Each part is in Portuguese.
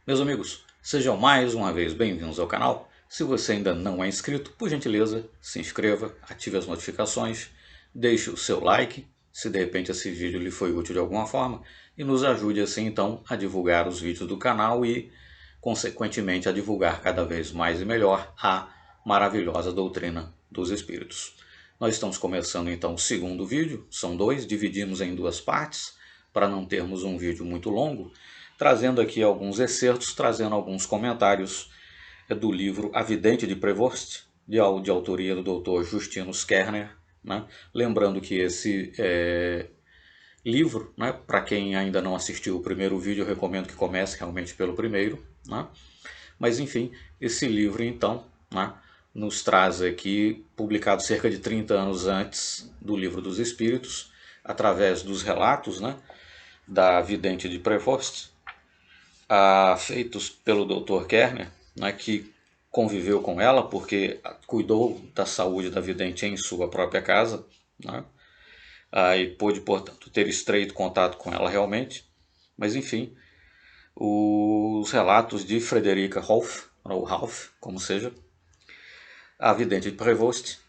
Meus amigos, sejam mais uma vez bem-vindos ao canal. Se você ainda não é inscrito, por gentileza, se inscreva, ative as notificações, deixe o seu like, se de repente esse vídeo lhe foi útil de alguma forma, e nos ajude assim então a divulgar os vídeos do canal e, consequentemente, a divulgar cada vez mais e melhor a maravilhosa doutrina dos Espíritos. Nós estamos começando então o segundo vídeo, são dois, dividimos em duas partes, para não termos um vídeo muito longo, trazendo aqui alguns excertos, trazendo alguns comentários do livro A Vidente de Prevost, de autoria do Dr. Justinus Kerner. Né? Lembrando que esse livro, né, para quem ainda não assistiu o primeiro vídeo, eu recomendo que comece realmente pelo primeiro. Né? Mas enfim, esse livro então, né, nos traz aqui, publicado cerca de 30 anos antes do Livro dos Espíritos, através dos relatos, né, da Vidente de Prevost, feitos pelo Dr. Kerner, né, que conviveu com ela porque cuidou da saúde da vidente em sua própria casa, né, e pôde, portanto, ter estreito contato com ela realmente. Mas enfim, os relatos de Frederica Rolf, ou Ralph, como seja, a vidente de Prevost,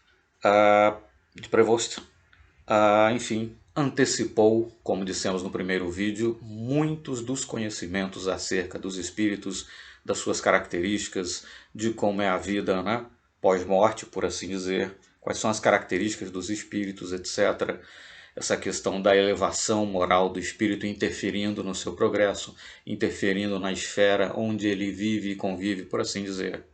enfim, antecipou, como dissemos no primeiro vídeo, muitos dos conhecimentos acerca dos espíritos, das suas características, de como é a vida, né, pós-morte, por assim dizer, quais são as características dos espíritos, etc. Essa questão da elevação moral do espírito interferindo no seu progresso, interferindo na esfera onde ele vive e convive, por assim dizer,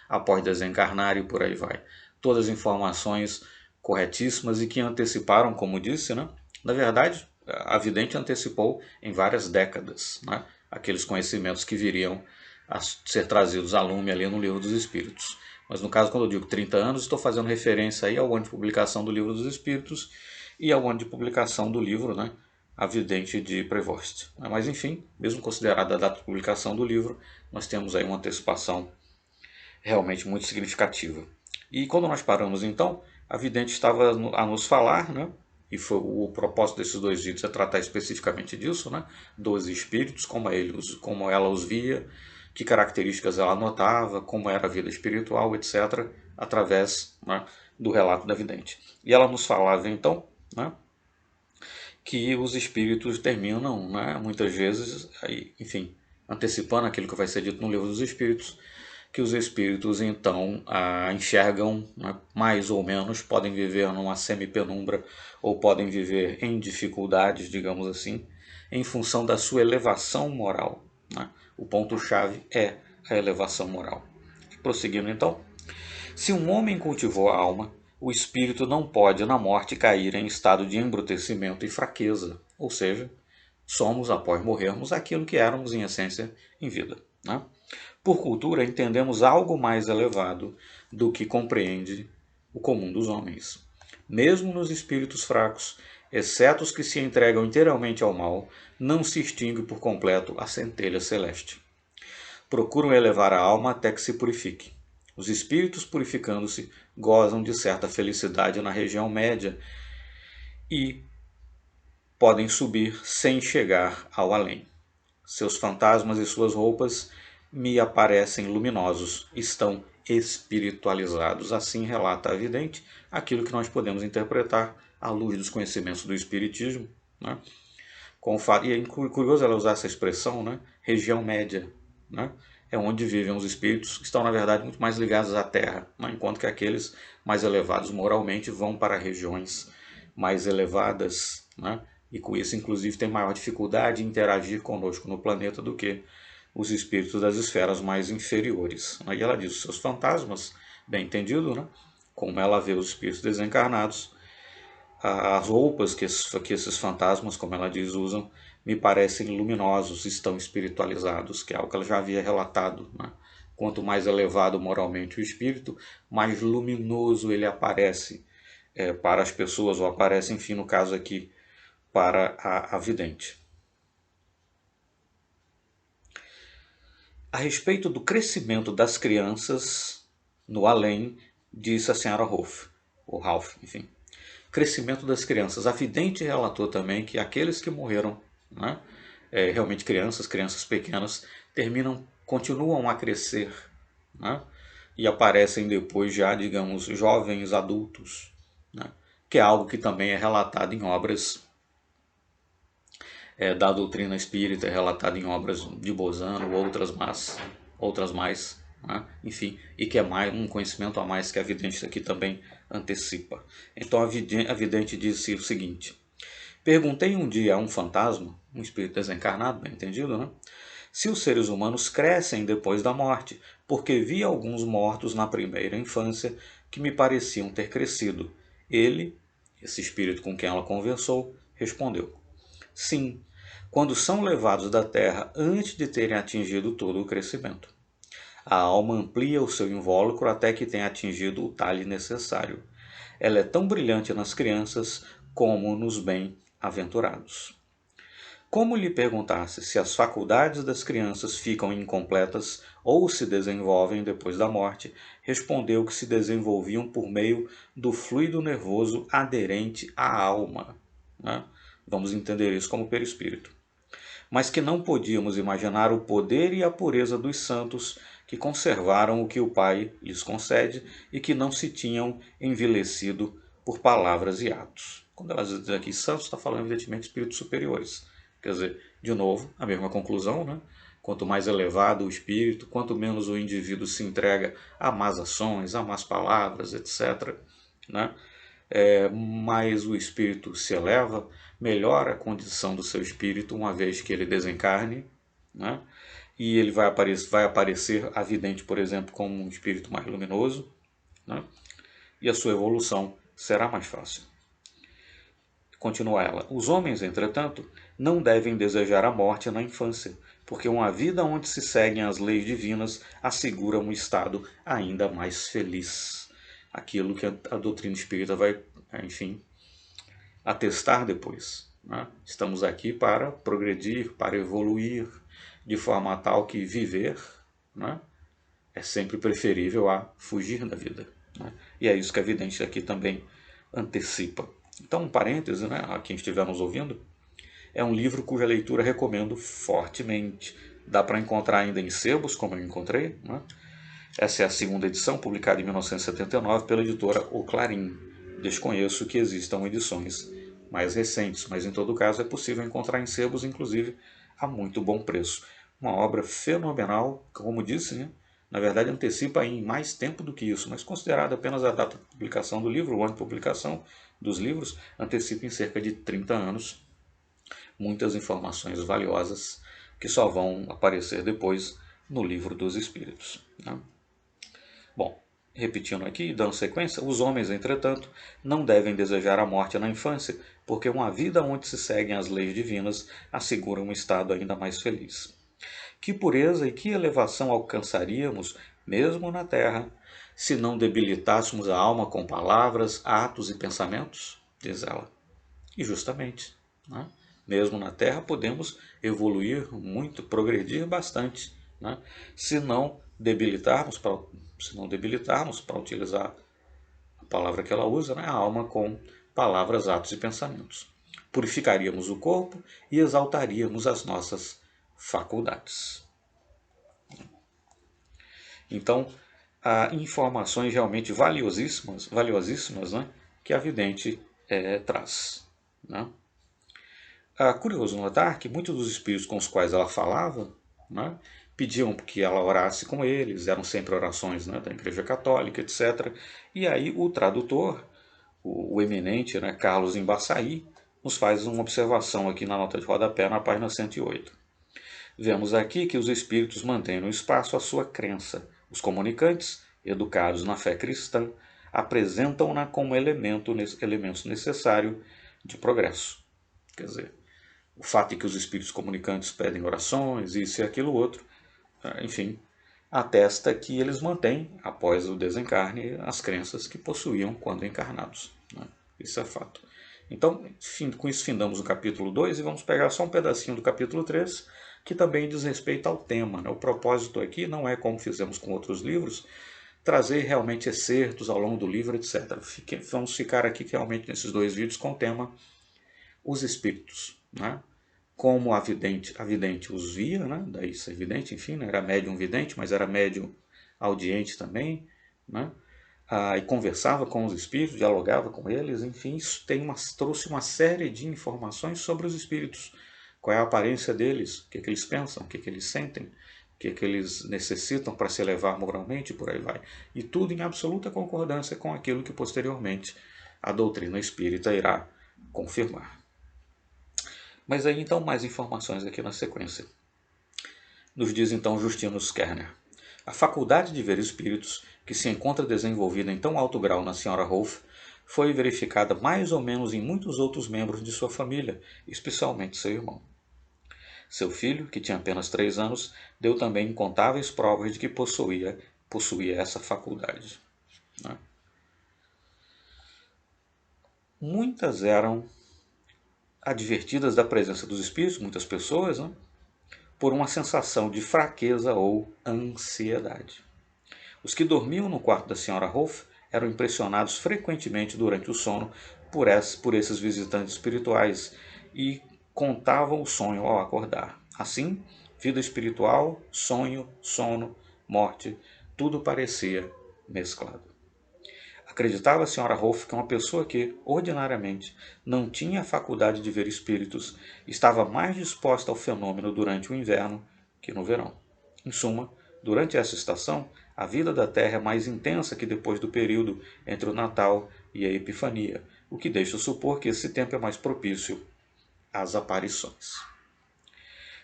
após desencarnar e por aí vai. Todas as informações corretíssimas e que anteciparam, como disse, né? Na verdade, a vidente antecipou em várias décadas, né, aqueles conhecimentos que viriam a ser trazidos a lume ali no Livro dos Espíritos. Mas no caso, quando eu digo 30 anos, estou fazendo referência aí ao ano de publicação do Livro dos Espíritos e ao ano de publicação do livro, né, A Vidente de Prevost. Mas enfim, mesmo considerada a data de publicação do livro, nós temos aí uma antecipação realmente muito significativa. E quando nós paramos então, a vidente estava a nos falar, né? E foi o propósito desses dois vídeos é tratar especificamente disso, né? Dos espíritos, como ela os via, que características ela notava, como era a vida espiritual, etc., através, né, do relato da vidente. E ela nos falava então, né, que os espíritos terminam, né, muitas vezes, aí, enfim, antecipando aquilo que vai ser dito no Livro dos Espíritos, que os espíritos então enxergam, né, mais ou menos, podem viver numa semi-penumbra ou podem viver em dificuldades, digamos assim, em função da sua elevação moral. Né? O ponto-chave é a elevação moral. Prosseguindo então, se um homem cultivou a alma, o espírito não pode na morte cair em estado de embrutecimento e fraqueza, ou seja, somos, após morrermos, aquilo que éramos em essência em vida. Né? Por cultura, entendemos algo mais elevado do que compreende o comum dos homens. Mesmo nos espíritos fracos, exceto os que se entregam inteiramente ao mal, não se extingue por completo a centelha celeste. Procuram elevar a alma até que se purifique. Os espíritos, purificando-se, gozam de certa felicidade na região média e podem subir sem chegar ao além. Seus fantasmas e suas roupas me aparecem luminosos, estão espiritualizados. Assim relata a vidente aquilo que nós podemos interpretar à luz dos conhecimentos do Espiritismo. Né? E é curioso ela usar essa expressão, né? Região média. Né? É onde vivem os espíritos que estão, na verdade, muito mais ligados à Terra, né? Enquanto que aqueles mais elevados moralmente vão para regiões mais elevadas, né? E com isso, inclusive, tem maior dificuldade em interagir conosco no planeta do que os espíritos das esferas mais inferiores. Aí ela diz, os seus fantasmas, bem entendido, né? Como ela vê os espíritos desencarnados, as roupas que esses fantasmas, como ela diz, usam, me parecem luminosos, estão espiritualizados, que é algo que ela já havia relatado. Né? Quanto mais elevado moralmente o espírito, mais luminoso ele aparece para as pessoas, ou aparece, enfim, no caso aqui, para a vidente. A respeito do crescimento das crianças no além, disse a senhora Rolf, ou Ralph, enfim. Crescimento das crianças. A vidente relatou também que aqueles que morreram, né, realmente crianças pequenas, terminam continuam a crescer, né? E aparecem depois já, digamos, jovens adultos, né? Que é algo que também é relatado em obras da doutrina espírita, é relatado em obras de Bozano, outras mais, né? Enfim, e que é mais um conhecimento a mais que a vidente aqui também antecipa. Então a vidente disse o seguinte: perguntei um dia a um fantasma, um espírito desencarnado, bem entendido, né? Se os seres humanos crescem depois da morte, porque vi alguns mortos na primeira infância que me pareciam ter crescido. Ele, esse espírito com quem ela conversou, respondeu: sim, quando são levados da terra antes de terem atingido todo o crescimento. A alma amplia o seu invólucro até que tenha atingido o talhe necessário. Ela é tão brilhante nas crianças como nos bem-aventurados. Como lhe perguntasse se as faculdades das crianças ficam incompletas ou se desenvolvem depois da morte, respondeu que se desenvolviam por meio do fluido nervoso aderente à alma, né? Vamos entender isso como perispírito. Mas que não podíamos imaginar o poder e a pureza dos santos que conservaram o que o Pai lhes concede e que não se tinham envelhecido por palavras e atos. Quando ela diz aqui santos, está falando evidentemente de espíritos superiores. Quer dizer, de novo, a mesma conclusão, né? Quanto mais elevado o espírito, quanto menos o indivíduo se entrega a más ações, a más palavras, etc., né? Mais o espírito se eleva, melhora a condição do seu espírito uma vez que ele desencarne, né? E ele vai aparecer a vidente, por exemplo, como um espírito mais luminoso, né? E a sua evolução será mais fácil. Continua ela: os homens, entretanto, não devem desejar a morte na infância, porque uma vida onde se seguem as leis divinas assegura um estado ainda mais feliz. Aquilo que a doutrina espírita vai, enfim, atestar depois, né? Estamos aqui para progredir, para evoluir, de forma tal que viver, né, é sempre preferível a fugir da vida, né? E é isso que a vidente aqui também antecipa. Então, um parêntese, né, a quem estiver nos ouvindo, é um livro cuja leitura recomendo fortemente. Dá para encontrar ainda em sebos, como eu encontrei, né? Essa é a segunda edição, publicada em 1979 pela editora O Clarim. Desconheço que existam edições mais recentes, mas em todo caso é possível encontrar em sebos, inclusive a muito bom preço. Uma obra fenomenal, como disse, né? Na verdade antecipa em mais tempo do que isso, mas considerada apenas a data de publicação do livro, o ano de publicação dos livros, antecipa em cerca de 30 anos muitas informações valiosas que só vão aparecer depois no Livro dos Espíritos, né? Bom, repetindo aqui, dando sequência, os homens, entretanto, não devem desejar a morte na infância, porque uma vida onde se seguem as leis divinas assegura um estado ainda mais feliz. Que pureza e que elevação alcançaríamos, mesmo na terra, se não debilitássemos a alma com palavras, atos e pensamentos? Diz ela. E justamente, né? Mesmo na terra podemos evoluir muito, progredir bastante, né? Se não debilitarmos, para utilizar a palavra que ela usa, né? A alma com palavras, atos e pensamentos. Purificaríamos o corpo e exaltaríamos as nossas faculdades. Então, há informações realmente valiosíssimas, né? Que a vidente traz, né? É curioso notar que muitos dos espíritos com os quais ela falava, né, pediam que ela orasse com eles, eram sempre orações, né, da Igreja Católica, etc. E aí o tradutor, o eminente, né, Carlos Embaçaí, nos faz uma observação aqui na nota de rodapé, na página 108. Vemos aqui que os espíritos mantêm no espaço a sua crença. Os comunicantes, educados na fé cristã, apresentam-na como elemento necessário de progresso. Quer dizer, o fato de que os espíritos comunicantes pedem orações, isso e aquilo outro, enfim, atesta que eles mantêm, após o desencarne, as crenças que possuíam quando encarnados, né? Isso é fato. Então, com isso findamos o capítulo 2 e vamos pegar só um pedacinho do capítulo 3, que também diz respeito ao tema, né? O propósito aqui não é, como fizemos com outros livros, trazer realmente excertos ao longo do livro, etc. Vamos ficar aqui realmente nesses dois vídeos com o tema Os Espíritos, né? como a vidente os via, né? Daí ser vidente, enfim, né? Era médium vidente, mas era médium audiente também, né? E conversava com os espíritos, dialogava com eles, enfim, isso trouxe uma série de informações sobre os espíritos. Qual é a aparência deles, o que eles pensam, o que eles sentem, o que eles necessitam para se elevar moralmente, e por aí vai. E tudo em absoluta concordância com aquilo que posteriormente a doutrina espírita irá confirmar. Mas aí então mais informações aqui na sequência. Nos diz então Justinus Kerner: a faculdade de ver espíritos, que se encontra desenvolvida em tão alto grau na Sra. Rolf, foi verificada mais ou menos em muitos outros membros de sua família, especialmente seu irmão. Seu filho, que tinha apenas 3 anos, deu também incontáveis provas de que possuía essa faculdade. Muitas eram advertidas da presença dos espíritos, muitas pessoas, por uma sensação de fraqueza ou ansiedade. Os que dormiam no quarto da Sra. Rolf eram impressionados frequentemente durante o sono por esses visitantes espirituais e contavam o sonho ao acordar. Assim, vida espiritual, sonho, sono, morte, tudo parecia mesclado. Acreditava a Sra. Rolf que uma pessoa que, ordinariamente, não tinha a faculdade de ver espíritos estava mais disposta ao fenômeno durante o inverno que no verão. Em suma, durante essa estação, a vida da Terra é mais intensa que depois do período entre o Natal e a Epifania, o que deixa supor que esse tempo é mais propício às aparições.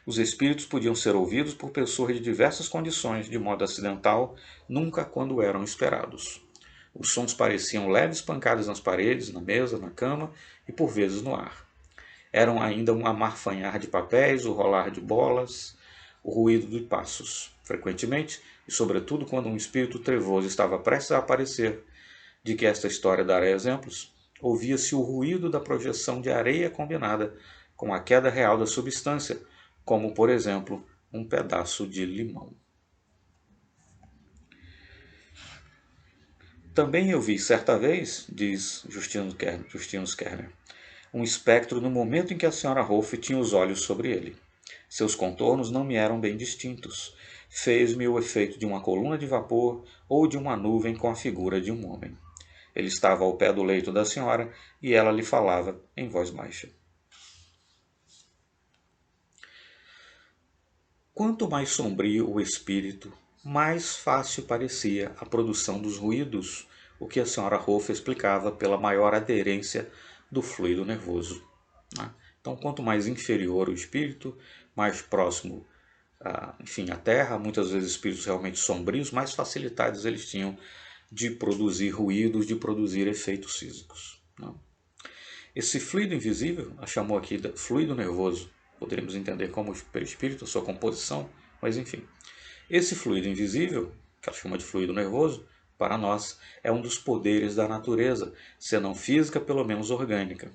Os espíritos podiam ser ouvidos por pessoas de diversas condições, de modo acidental, nunca quando eram esperados. Os sons pareciam leves pancadas nas paredes, na mesa, na cama e por vezes no ar. Eram ainda um amarfanhar de papéis, o rolar de bolas, o ruído de passos. Frequentemente, e sobretudo quando um espírito trevoso estava prestes a aparecer, de que esta história dará exemplos, ouvia-se o ruído da projeção de areia combinada com a queda real da substância, como, por exemplo, um pedaço de limão. Também eu vi certa vez, diz Justinus Kerner, um espectro no momento em que a Sra. Rolf tinha os olhos sobre ele. Seus contornos não me eram bem distintos. Fez-me o efeito de uma coluna de vapor ou de uma nuvem com a figura de um homem. Ele estava ao pé do leito da senhora e ela lhe falava em voz baixa. Quanto mais sombrio o espírito, mais fácil parecia a produção dos ruídos, o que a Sra. Rolf explicava pela maior aderência do fluido nervoso. Então, quanto mais inferior o espírito, mais próximo, à Terra, muitas vezes espíritos realmente sombrios, mais facilidades eles tinham de produzir ruídos, de produzir efeitos físicos. Esse fluido invisível, a chamou aqui de fluido nervoso, poderíamos entender como perispírito, a sua composição, mas enfim. Esse fluido invisível, que ela chama de fluido nervoso, para nós é um dos poderes da natureza, se não física, pelo menos orgânica.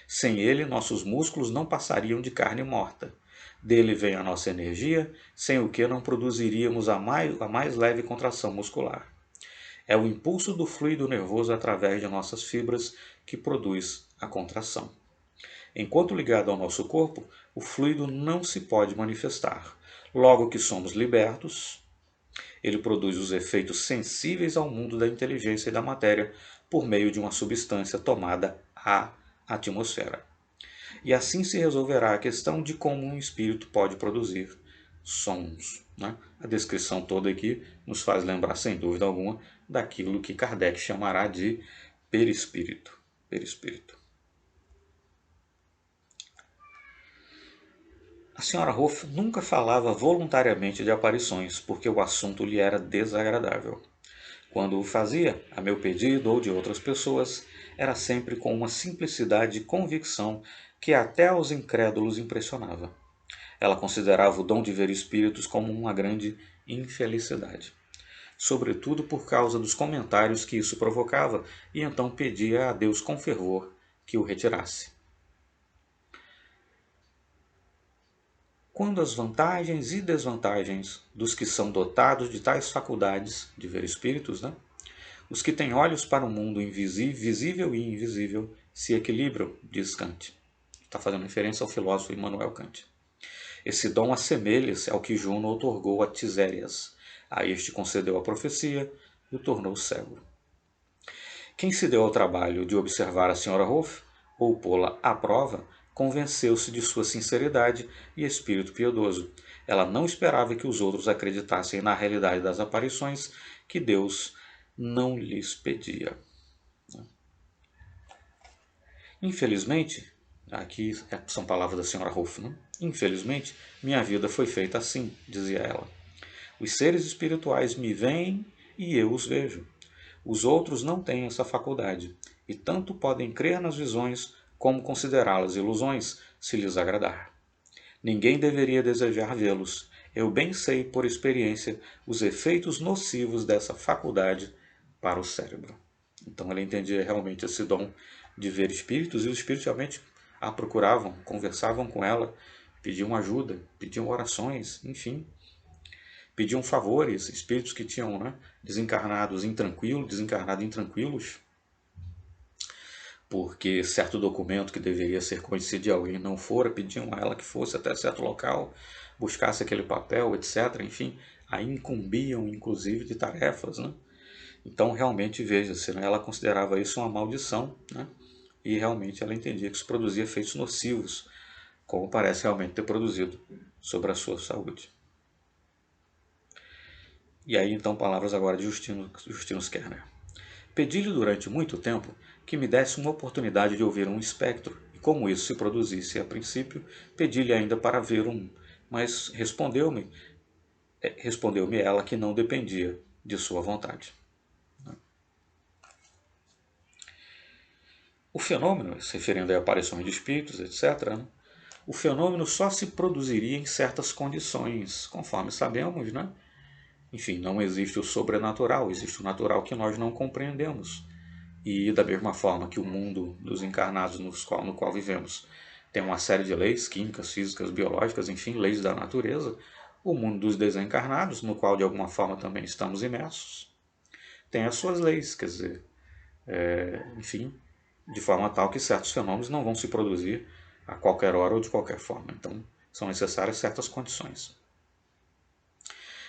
Sem ele, nossos músculos não passariam de carne morta. Dele vem a nossa energia, sem o que não produziríamos a mais leve contração muscular. É o impulso do fluido nervoso através de nossas fibras que produz a contração. Enquanto ligado ao nosso corpo, o fluido não se pode manifestar. Logo que somos libertos, ele produz os efeitos sensíveis ao mundo da inteligência e da matéria por meio de uma substância tomada à atmosfera. E assim se resolverá a questão de como um espírito pode produzir sons. A descrição toda aqui nos faz lembrar, sem dúvida alguma, daquilo que Kardec chamará de perispírito. A Sra. Rolf nunca falava voluntariamente de aparições, porque o assunto lhe era desagradável. Quando o fazia, a meu pedido ou de outras pessoas, era sempre com uma simplicidade e convicção que até aos incrédulos impressionava. Ela considerava o dom de ver espíritos como uma grande infelicidade, sobretudo por causa dos comentários que isso provocava, e então pedia a Deus com fervor que o retirasse. Quando as vantagens e desvantagens dos que são dotados de tais faculdades de ver espíritos, os que têm olhos para o mundo visível e invisível se equilibram, diz Kant. Está fazendo referência ao filósofo Immanuel Kant. Esse dom assemelha-se ao que Juno outorgou a Tisérias. A este concedeu a profecia e o tornou cego. Quem se deu ao trabalho de observar a Sra. Rolfe, ou pô-la à prova, convenceu-se de sua sinceridade e espírito piedoso. Ela não esperava que os outros acreditassem na realidade das aparições que Deus não lhes pedia. Infelizmente, aqui são palavras da Sra. Rolfe, né? Infelizmente, minha vida foi feita assim, dizia ela. Os seres espirituais me veem e eu os vejo. Os outros não têm essa faculdade, e tanto podem crer nas visões como considerá-las ilusões, se lhes agradar. Ninguém deveria desejar vê-los. Eu bem sei, por experiência, os efeitos nocivos dessa faculdade para o cérebro. Então ela entendia realmente esse dom de ver espíritos, e os espíritos realmente a procuravam, conversavam com ela, pediam ajuda, pediam orações, enfim. Pediam favores, espíritos que tinham, né, desencarnado intranquilos, porque certo documento que deveria ser conhecido de alguém não fora, pediam a ela que fosse até certo local, buscasse aquele papel, etc. Enfim, a incumbiam, inclusive, de tarefas, né? Então, realmente, veja-se, né, ela considerava isso uma maldição, né? E realmente ela entendia que isso produzia efeitos nocivos, como parece realmente ter produzido sobre a sua saúde. E aí, então, palavras agora de Justino Skerner. Pedi-lhe durante muito tempo que me desse uma oportunidade de ouvir um espectro, e como isso se produzisse a princípio, pedi-lhe ainda para ver um, mas respondeu-me ela que não dependia de sua vontade. O fenômeno, se referindo a aparições de espíritos, etc., né? O fenômeno só se produziria em certas condições, conforme sabemos, né? Enfim, não existe o sobrenatural, existe o natural que nós não compreendemos. E da mesma forma que o mundo dos encarnados no qual vivemos tem uma série de leis químicas, físicas, biológicas, enfim, leis da natureza, o mundo dos desencarnados, no qual de alguma forma também estamos imersos, tem as suas leis, quer dizer, enfim, de forma tal que certos fenômenos não vão se produzir a qualquer hora ou de qualquer forma. Então, são necessárias certas condições.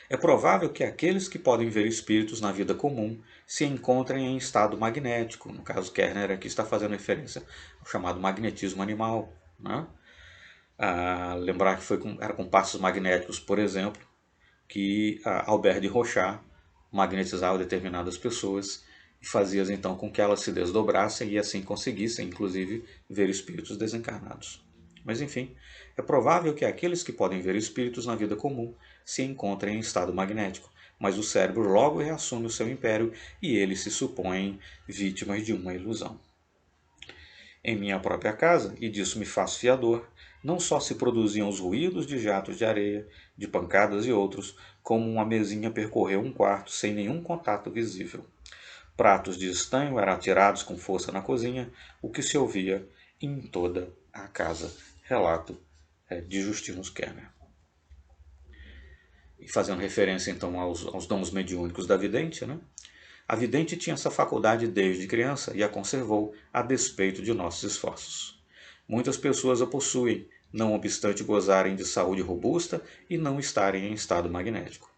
É provável que aqueles que podem ver espíritos na vida comum se encontrem em estado magnético. No caso, Kerner aqui está fazendo referência ao chamado magnetismo animal. Né? Lembrar que era com passos magnéticos, por exemplo, que Albert de Rochat magnetizava determinadas pessoas e fazia então com que elas se desdobrassem e assim conseguissem, inclusive, ver espíritos desencarnados. Mas enfim, é provável que aqueles que podem ver espíritos na vida comum se encontrem em estado magnético, mas o cérebro logo reassume o seu império e eles se supõem vítimas de uma ilusão. Em minha própria casa, e disso me faço fiador, não só se produziam os ruídos de jatos de areia, de pancadas e outros, como uma mesinha percorreu um quarto sem nenhum contato visível. Pratos de estanho eram atirados com força na cozinha, o que se ouvia em toda a casa. Relato de Justino Skerner. E fazendo referência então aos dons mediúnicos da vidente, né? A vidente tinha essa faculdade desde criança e a conservou a despeito de nossos esforços. Muitas pessoas a possuem, não obstante gozarem de saúde robusta e não estarem em estado magnético.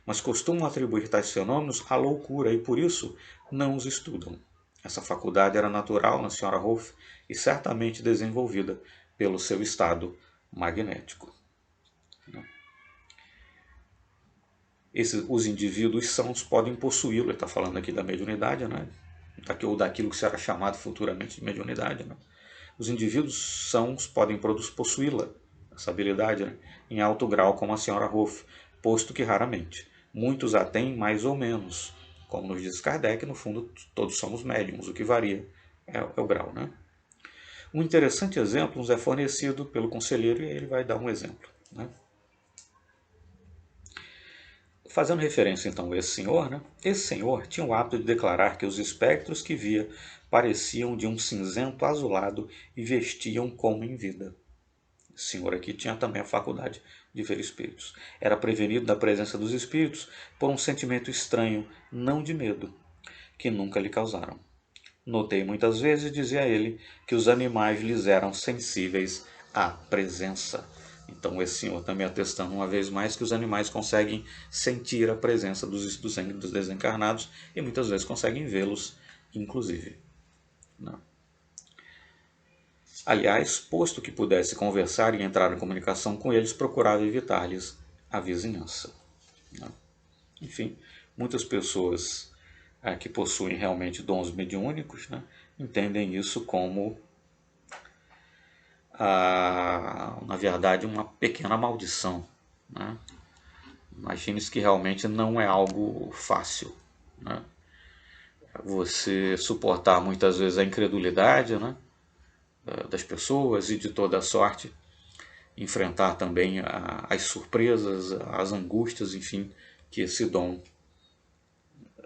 Mas costumam atribuir tais fenômenos à loucura e por isso não os estudam. Essa faculdade era natural na Sra. Rolfe e certamente desenvolvida pelo seu estado magnético. Os indivíduos sãos podem possuí-lo, ele está falando aqui da mediunidade, né? Ou daquilo que será chamado futuramente de mediunidade. Né? Os indivíduos sãos podem possuí-la, essa habilidade, né? Em alto grau, como a Sra. Rolfe, posto que raramente. Muitos a têm mais ou menos. Como nos diz Kardec, no fundo, todos somos médiums, o que varia é o grau. Né? Um interessante exemplo nos é fornecido pelo conselheiro e ele vai dar um exemplo. Né? Fazendo referência então a esse senhor, né? Esse senhor tinha o hábito de declarar que os espectros que via pareciam de um cinzento azulado e vestiam como em vida. O senhor aqui tinha também a faculdade de ver espíritos. Era prevenido da presença dos espíritos por um sentimento estranho, não de medo, que nunca lhe causaram. Notei muitas vezes, dizia ele, que os animais lhes eram sensíveis à presença. Então esse senhor também atestando uma vez mais que os animais conseguem sentir a presença dos desencarnados e muitas vezes conseguem vê-los, inclusive. Não. Aliás, posto que pudesse conversar e entrar em comunicação com eles, procurava evitar-lhes a vizinhança. Não. Enfim, muitas pessoas que possuem realmente dons mediúnicos, né, entendem isso como, na verdade, uma pequena maldição. Né? Imagine-se que realmente não é algo fácil. Né? Você suportar muitas vezes a incredulidade, né, das pessoas e de toda a sorte, enfrentar também as surpresas, as angústias, enfim, que esse dom,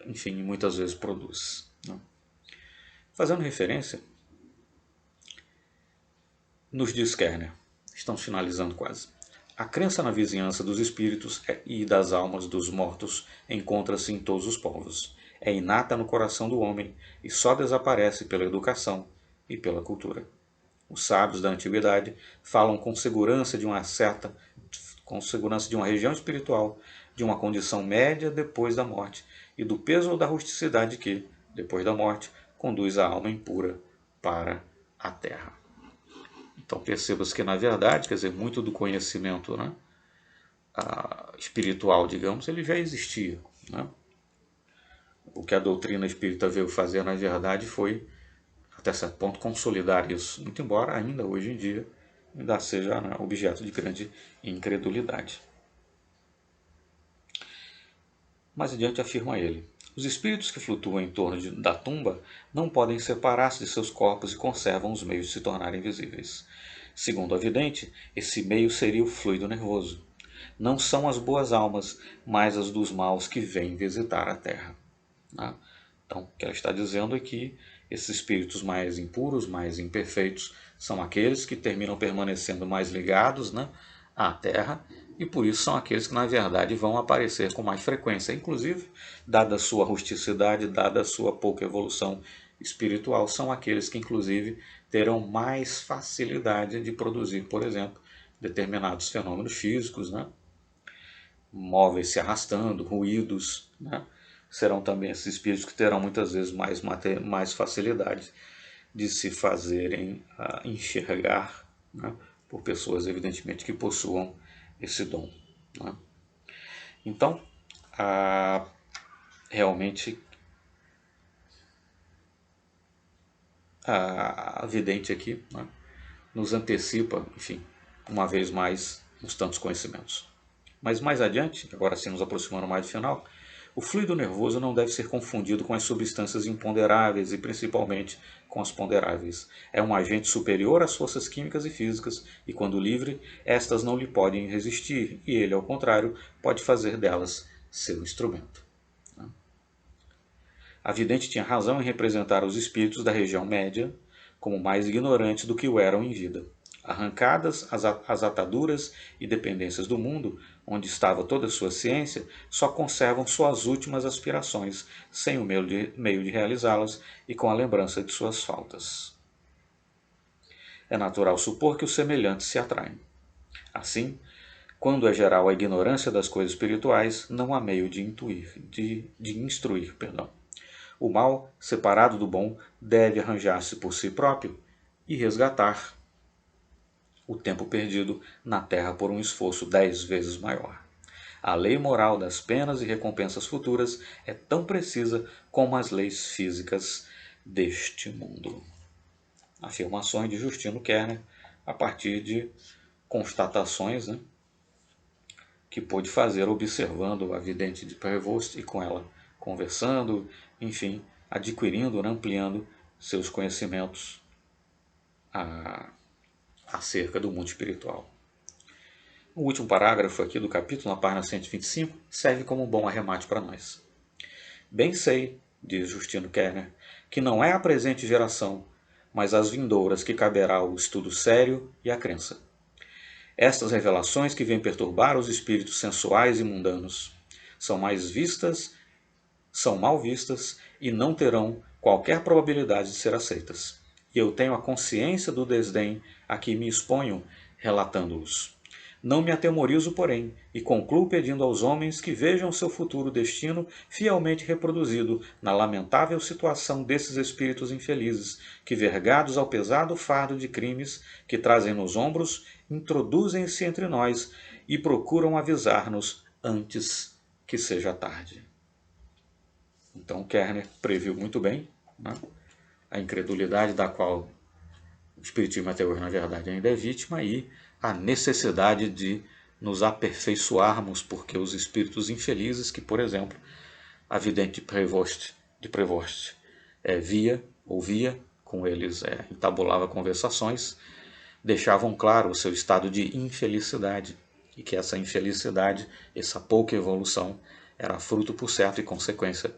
enfim, muitas vezes produz. Né? Fazendo referência, nos diz Kerner, estamos finalizando quase. A crença na vizinhança dos espíritos e das almas dos mortos encontra-se em todos os povos. É inata no coração do homem e só desaparece pela educação e pela cultura. Os sábios da antiguidade falam com segurança de uma região espiritual, de uma condição média depois da morte e do peso ou da rusticidade que, depois da morte, conduz a alma impura para a terra. Então perceba-se que, na verdade, quer dizer, muito do conhecimento, né, espiritual, digamos, ele já existia. Né? O que a doutrina espírita veio fazer, na verdade, foi, até certo ponto, consolidar isso, muito embora ainda hoje em dia ainda seja, né, objeto de grande incredulidade. Mais adiante afirma ele: os espíritos que flutuam em torno da tumba não podem separar-se de seus corpos e conservam os meios de se tornarem visíveis. Segundo a vidente, esse meio seria o fluido nervoso. Não são as boas almas, mas as dos maus que vêm visitar a terra. Né? Então, o que ela está dizendo é que esses espíritos mais impuros, mais imperfeitos, são aqueles que terminam permanecendo mais ligados, né, à Terra, e por isso são aqueles que, na verdade, vão aparecer com mais frequência. Inclusive, dada a sua rusticidade, dada a sua pouca evolução espiritual, são aqueles que, inclusive, terão mais facilidade de produzir, por exemplo, determinados fenômenos físicos, né, móveis se arrastando, ruídos, né? Serão também esses espíritos que terão muitas vezes mais facilidade de se fazerem enxergar, né, por pessoas evidentemente que possuam esse dom. Né? Então, realmente a vidente aqui, né, nos antecipa, enfim, uma vez mais, uns tantos conhecimentos. Mas mais adiante, agora sim nos aproximando mais do final, o fluido nervoso não deve ser confundido com as substâncias imponderáveis e principalmente com as ponderáveis. É um agente superior às forças químicas e físicas e, quando livre, estas não lhe podem resistir e ele, ao contrário, pode fazer delas seu instrumento. A vidente tinha razão em representar os espíritos da região média como mais ignorantes do que o eram em vida. Arrancadas as ataduras e dependências do mundo, onde estava toda a sua ciência, só conservam suas últimas aspirações, sem o meio de realizá-las e com a lembrança de suas faltas. É natural supor que os semelhantes se atraem. Assim, quando é geral a ignorância das coisas espirituais, não há meio de instruir. O mal, separado do bom, deve arranjar-se por si próprio e resgatar o tempo perdido na terra por um esforço 10 vezes maior. A lei moral das penas e recompensas futuras é tão precisa como as leis físicas deste mundo. Afirmações de Justino Kerner a partir de constatações, né, que pôde fazer observando a vidente de Prevost e com ela conversando, enfim, adquirindo, né, ampliando seus conhecimentos acerca do mundo espiritual. O último parágrafo aqui do capítulo, na página 125, serve como um bom arremate para nós. Bem sei, diz Justino Kerner, que não é a presente geração, mas as vindouras que caberá o estudo sério e a crença. Estas revelações que vêm perturbar os espíritos sensuais e mundanos são mal vistas e não terão qualquer probabilidade de ser aceitas. E eu tenho a consciência do desdém a que me exponho, relatando-os. Não me atemorizo, porém, e concluo pedindo aos homens que vejam seu futuro destino fielmente reproduzido na lamentável situação desses espíritos infelizes, que, vergados ao pesado fardo de crimes que trazem nos ombros, introduzem-se entre nós e procuram avisar-nos antes que seja tarde. Então Kerner previu muito bem, né, a incredulidade da qual o Espiritismo até hoje, na verdade, ainda é vítima, e a necessidade de nos aperfeiçoarmos, porque os espíritos infelizes que, por exemplo, a vidente de Prevost ouvia, com eles entabulava conversações, deixavam claro o seu estado de infelicidade, e que essa infelicidade, essa pouca evolução, era fruto, por certo, e consequência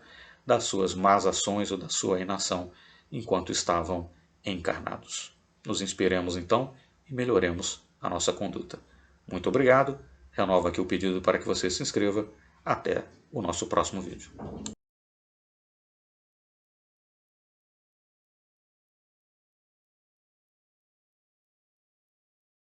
das suas más ações ou da sua inação enquanto estavam encarnados. Nos inspiremos então e melhoremos a nossa conduta. Muito obrigado. Renovo aqui o pedido para que você se inscreva. Até o nosso próximo vídeo.